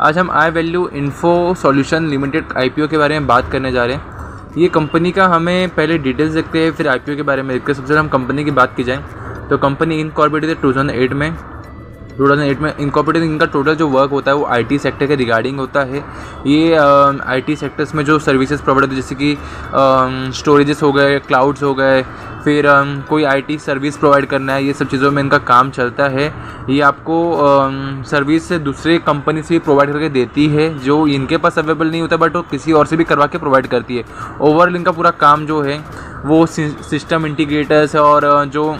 आज हम I Value Info Solution Limited IPO के बारे में बात करने जा रहे हैं। ये कंपनी का हमें पहले डिटेल्स देखते हैं, फिर आईपीओ के बारे में देखते हैं। सबसे पहले हम कंपनी की बात की जाए तो कंपनी इनकॉर्पोरेटेड है 2008 में इनकॉर्पोरेटेड। इनका टोटल जो वर्क होता है वो आईटी सेक्टर के रिगार्डिंग होता है। ये आईटी सेक्टर्स में जो सर्विसेज प्रोवाइड होती है, जैसे कि स्टोरेजेस हो गए, क्लाउड्स हो गए, फिर कोई आईटी सर्विस प्रोवाइड करना है, ये सब चीज़ों में इनका काम चलता है। ये आपको सर्विस से दूसरे कंपनी से प्रोवाइड करके देती है, जो इनके पास अवेलेबल नहीं होता बट वो किसी और से भी करवा के प्रोवाइड करती है। ओवरऑल इनका पूरा काम जो है वो सिस्टम इंटीग्रेटर्स और जो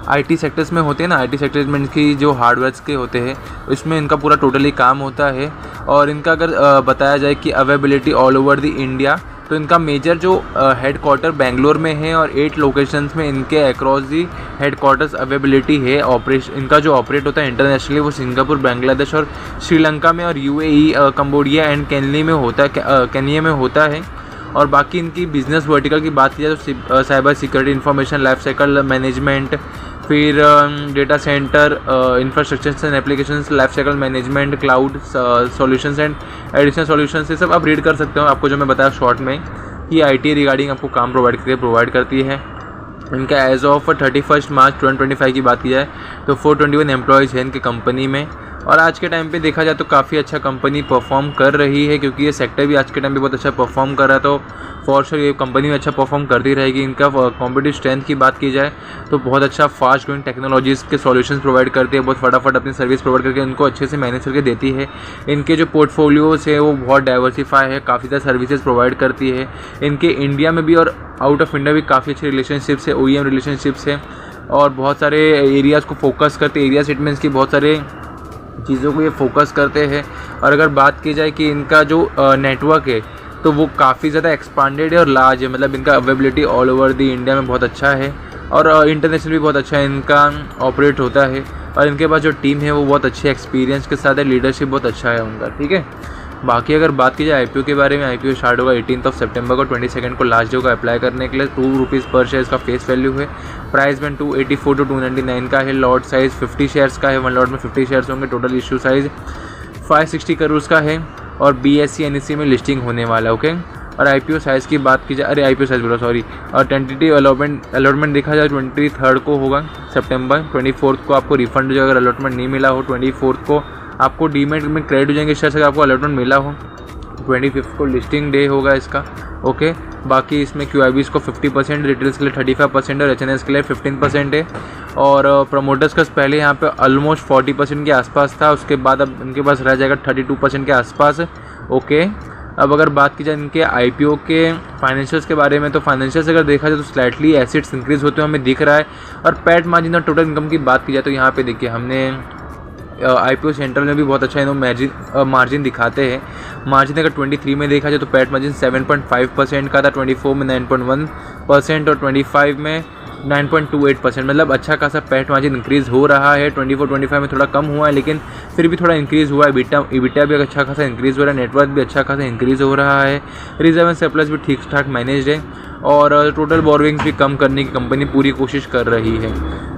आईटी सेक्टर्स में होते हैं ना, आईटी सेक्टर्स में इनकी जो हार्डवेयर्स के होते हैं इसमें इनका पूरा टोटली काम होता है। और इनका अगर बताया जाए कि availability all over the India, तो इनका मेजर जो हेड क्वार्टर बेंगलोर में है और 8 लोकेशंस में इनके across the head quarters availability है। ऑपरेशन इनका जो ऑपरेट होता है इंटरनेशनली वो सिंगापुर, बांग्लादेश और श्रीलंका में और यूएई, कंबोडिया एंड केन्या में होता है। और बाकी इनकी बिजनेस वर्टिकल की बात की जाए तो cyber security, information life cycle management, फिर data centre, infrastructures and applications life cycle management, cloud solutions and additional solutions, ये सब आप रीड कर सकते हो। आपको जो मैं बताया शॉर्ट में कि आईटी रिगार्डिंग आपको काम प्रोवाइड करती है। इनका एज ऑफ 31 मार्च 2025 की बात की जाए तो 421 एम्प्लॉयज़ हैं इनकी कंपनी में। और आज के टाइम पे देखा जाए तो काफ़ी अच्छा कंपनी परफॉर्म कर रही है, क्योंकि ये सेक्टर भी आज के टाइम पे बहुत अच्छा परफॉर्म कर रहा है। तो फॉर श्योर ये कंपनी में अच्छा परफॉर्म करती रहेगी। इनका कॉम्पिटिटिव स्ट्रेंथ की बात की जाए तो बहुत अच्छा फास्ट ग्रोइंग टेक्नोलॉजीज़ के सॉल्यूशंस प्रोवाइड करती है, बहुत फटाफट अपनी सर्विस प्रोवाइड करके उनको अच्छे से मैनेज करके देती है। इनके जो पोर्टफोलियोज है वो बहुत डाइवर्सिफाई है, काफ़ी ज़्यादा सर्विसेज प्रोवाइड करती है। इनके इंडिया में भी और आउट ऑफ इंडिया भी काफ़ी अच्छे रिलेशनशिप्स है, ओईएम रिलेशनशिप्स है, और बहुत सारे एरियाज़ को फोकस करते हैं। एरिया सेगमेंट्स की बहुत सारे चीज़ों को ये फोकस करते हैं। और अगर बात की जाए कि इनका जो नेटवर्क है तो वो काफ़ी ज़्यादा एक्सपांडेड है और लार्ज है, मतलब इनका availability all over the India में बहुत अच्छा है और इंटरनेशनल भी बहुत अच्छा है इनका ऑपरेट होता है। और इनके पास जो टीम है वो बहुत अच्छे एक्सपीरियंस के साथ है, लीडरशिप बहुत अच्छा है उनका, ठीक है। बाकी अगर बात की जाए आईपीओ के बारे में, आईपीओ स्टार्ट होगा 18 सितंबर को, 22 को लास्ट डे होगा अप्लाई करने के लिए। ₹2 पर शेयर इसका फेस वैल्यू है। प्राइस में 284 to 299 का है। लॉट साइज़ 50 शेयर्स का है, 1 लॉट में 50 शेयर्स होंगे। टोटल इशू साइज़ 560 करोड़ का है और बीएससी एनएससी में लिस्टिंग होने वाला है, ओके। और आईपीओ साइज़ की बात की जाए, आईपीओ साइज़ बोला सॉरी, और टेंटेटिव अलॉटमेंट देखा जाए 23 को होगा सितंबर। 24 को आपको रिफंड हो जाएगा अगर अलॉटमेंट नहीं मिला हो। 24 को आपको डीमेट में क्रेडिट हो जाएंगे शेयर्स अगर आपको अलॉटमेंट मिला हो। 25 को लिस्टिंग डे होगा इसका, ओके। बाकी इसमें क्यूआईबीज़ को 50%, रिटेल्स के लिए 35% और एचएनएस के लिए 15% है। और प्रमोटर्स का पहले यहाँ पे ऑलमोस्ट 40% के आसपास था, उसके बाद अब इनके पास रह जाएगा 32% के आसपास, ओके। अब अगर बात की जाए इनके आईपीओ के फाइनेंशियल्स के बारे में, तो फाइनेंशियल्स अगर देखा जाए तो स्लाइटली एसेट्स इंक्रीज होते हुए हमें दिख रहा है। और पैट मार्जिन और टोटल इनकम की बात की जाए तो यहाँ पे देखिए हमने आईपीओ सेंट्रल में भी बहुत अच्छा इन्होंने मार्जिन दिखाते हैं। मार्जिन अगर 23 में देखा जाए तो पैट मार्जिन 7.5% का था, 24 में 9.1% और 25 में 9.28%, मतलब अच्छा खासा पैट मार्जिन इंक्रीज़ हो रहा है। 24-25 में थोड़ा कम हुआ है लेकिन फिर भी थोड़ा इंक्रीज़ हुआ है। EBITDA भी अच्छा खासा इंक्रीज़ हो रहा है, नेटवर्क भी अच्छा खासा इंक्रीज़ हो रहा है। रिजर्व एंड सरप्लस भी ठीक ठाक मैनेज है और टोटल बोरोइंग्स भी कम करने की कंपनी पूरी कोशिश कर रही है।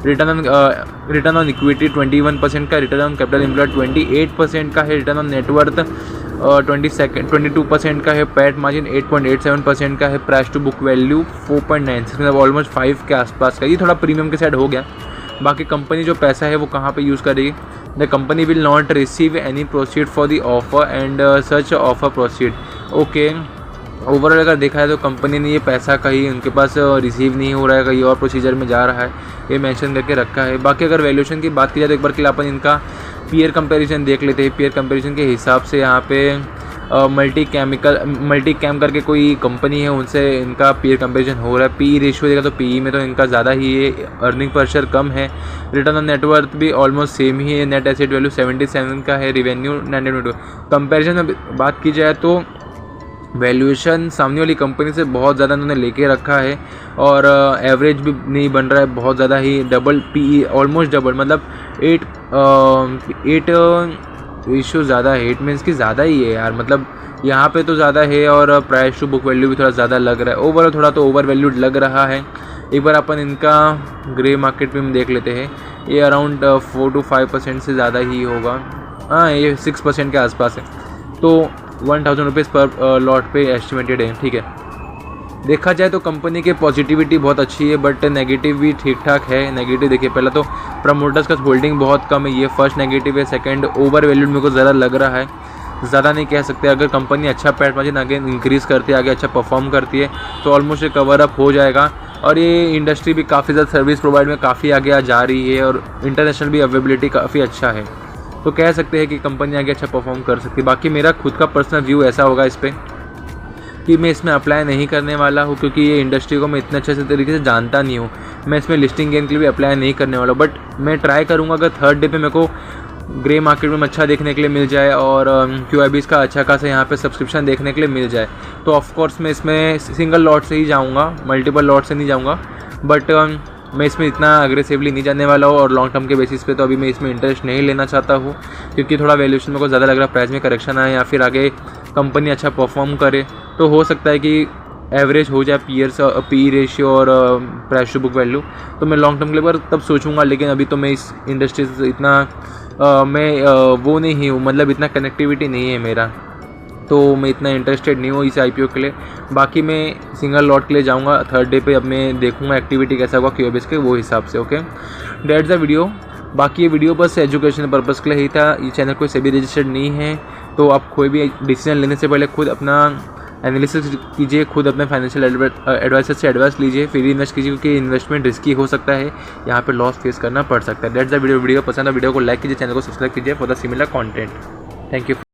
रिटर्न ऑन इक्विटी 21% का, रिटर्न ऑन कैपिटल एम्प्लॉयड 28% का है, रिटर्न ऑन नेटवर्थ 22% का है, पैट मार्जिन 8.87% का है, प्राइस टू बुक वैल्यू 4.96, मतलब ऑलमोस्ट 5 के आसपास का। ये थोड़ा प्रीमियम के साइड हो गया। बाकी कंपनी जो पैसा है वो कहाँ पे यूज़ करेगी? The company will not receive any proceed for the offer and such offer proceed, okay. Overall अगर देखा है तो कंपनी ने ये पैसा कहीं उनके पास रिसीव नहीं हो रहा है, कहीं और प्रोसीजर में जा रहा है, ये मेंशन करके रखा है। बाकी अगर वैल्यूएशन की बात की जाए तो एक बार के लिए अपन इनका पीयर कंपैरिजन देख लेते हैं। पीयर कंपैरिजन के हिसाब से यहाँ पे मल्टी कैम करके कोई कंपनी है, उनसे इनका पीयर कंपैरिजन हो रहा है। पी रेशियो देखा तो पी में तो इनका ज़्यादा ही है, अर्निंग पर शेयर कम है। रिटर्न ऑन नेटवर्थ भी ऑलमोस्ट सेम ही है। नेट एसेट वैल्यू 77 का है, रिवेन्यू 922। कंपैरिजन में बात की जाए तो वैल्यूएशन सामने वाली कंपनी से बहुत ज़्यादा उन्होंने लेके रखा है और एवरेज भी नहीं बन रहा है, बहुत ज़्यादा ही डबल पी, ऑलमोस्ट डबल, मतलब 8 रेशियो ज़्यादा है। 8 मीन्स की ज़्यादा ही है यार, मतलब यहाँ पे तो ज़्यादा है और प्राइस टू बुक वैल्यू भी थोड़ा ज़्यादा लग रहा है। ओवरऑल थोड़ा तो ओवर वैल्यूड लग रहा है। एक बार अपन इनका ग्रे मार्केट में देख लेते हैं, ये अराउंड 4 to 5% से ज़्यादा ही होगा। हाँ ये 6% के आसपास है, तो 1000 रुपीज़ पर लॉट पे एस्टिमेटेड है। ठीक है, देखा जाए तो कंपनी की पॉजिटिविटी बहुत अच्छी है, बट नेगेटिव भी ठीक ठाक है। नेगेटिव देखिए, पहला तो प्रमोटर्स का होल्डिंग बहुत कम है, ये फर्स्ट नेगेटिव है। सेकंड, ओवर वैल्यूड मेरे को ज़्यादा लग रहा है, ज़्यादा नहीं कह सकते। अगर कंपनी अच्छा पैट मार्जिन आगे इंक्रीज़ करती है, आगे अच्छा परफॉर्म करती है, तो ऑलमोस्ट ये कवर अप हो जाएगा। और ये इंडस्ट्री भी काफ़ी ज़्यादा सर्विस प्रोवाइड में काफ़ी आगे जा रही है, और इंटरनेशनल भी अवेलेबिलिटी काफ़ी अच्छा है, तो कह सकते हैं कि कंपनी आगे अच्छा परफॉर्म कर सकती है। बाकी मेरा खुद का पर्सनल व्यू ऐसा होगा इस पर कि मैं इसमें अप्लाई नहीं करने वाला हूँ, क्योंकि ये इंडस्ट्री को मैं इतने अच्छे से तरीके से जानता नहीं हूँ। मैं इसमें लिस्टिंग गेन के लिए भी अप्लाई नहीं करने वाला हूँ, बट मैं ट्राई करूँगा अगर थर्ड डे पे मेरे को ग्रे मार्केट में अच्छा देखने के लिए मिल जाए और QIBs का अच्छा खासा यहाँ पे सब्सक्रिप्शन देखने के लिए मिल जाए, तो ऑफकोर्स मैं इसमें सिंगल लॉट से ही जाऊँगा, मल्टीपल लॉट से नहीं जाऊँगा। बट मैं इसमें इतना अग्रेसिवली नहीं जाने वाला हूँ, और लॉन्ग टर्म के बेसिस पे तो अभी मैं इसमें इंटरेस्ट नहीं लेना चाहता हूँ, क्योंकि थोड़ा वैल्यूएशन मेरे को ज़्यादा लग रहा है। प्राइस में करेक्शन आए या फिर आगे कंपनी अच्छा परफॉर्म करे, तो हो सकता है कि एवरेज हो जाए पी रेशियो और प्राइस टू बुक वैल्यू, तो मैं लॉन्ग टर्म के लिए तब सोचूंगा। लेकिन अभी तो मैं इस इंडस्ट्री से इतना वो नहीं हूँ, मतलब इतना कनेक्टिविटी नहीं है मेरा, तो मैं इतना इंटरेस्टेड नहीं हूँ इस IPO के लिए। बाकी मैं सिंगल लॉट के लिए जाऊँगा थर्ड डे पे, अब मैं देखूँगा एक्टिविटी कैसा होगा QIBs के, वो हिसाब से। Okay, that's the video. बाकी ये वीडियो बस एजुकेशन पर्पज़ के लिए ही था। ये चैनल कोई सेबी रजिस्टर्ड नहीं है, तो आप कोई भी डिसीजन लेने से पहले खुद अपना एनालिसिस कीजिए, खुद अपने फाइनेंशियल एडवाइजर से एडवाइस लीजिए, फिर इन्वेस्ट कीजिए, क्योंकि इन्वेस्टमेंट रिस्की हो सकता है, यहाँ पे लॉस फेस करना पड़ सकता है। That's the video. वीडियो पसंद है वीडियो को लाइक कीजिए, चैनल को सब्सक्राइब कीजिए for the similar content. Thank you.